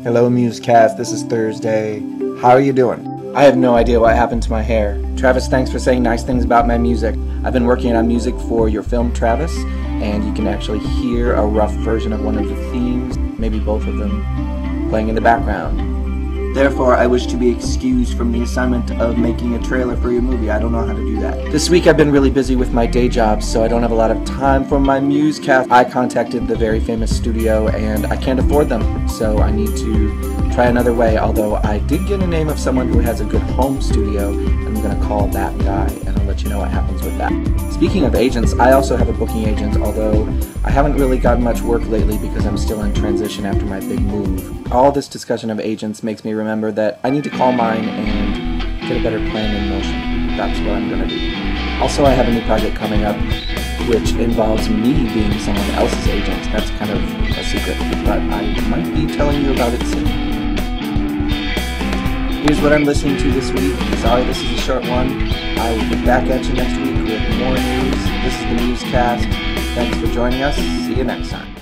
Hello Musecast, this is Thursday. How are you doing? I have no idea what happened to my hair. Travis, thanks for saying nice things about my music. I've been working on music for your film, Travis, and you can actually hear a rough version of one of the themes, maybe both of them, playing in the background. Therefore, I wish to be excused from the assignment of making a trailer for your movie. I don't know how to do that. This week I've been really busy with my day job, so I don't have a lot of time for my Musecast. I contacted the very famous studio and I can't afford them, so I need to try another way, although I did get a name of someone who has a good home studio, and I'm going to call that guy, and I'll let you know what happens with that. Speaking of agents, I also have a booking agent, although I haven't really gotten much work lately because I'm still in transition after my big move. All this discussion of agents makes me remember that I need to call mine and get a better plan in motion. That's what I'm going to do. Also, I have a new project coming up which involves me being someone else's agent. That's kind of a secret, but I might be telling you about it soon. Here's what I'm listening to this week. Sorry this is a short one. I will be back at you next week with more news. This is the Musecast. Thanks for joining us. See you next time.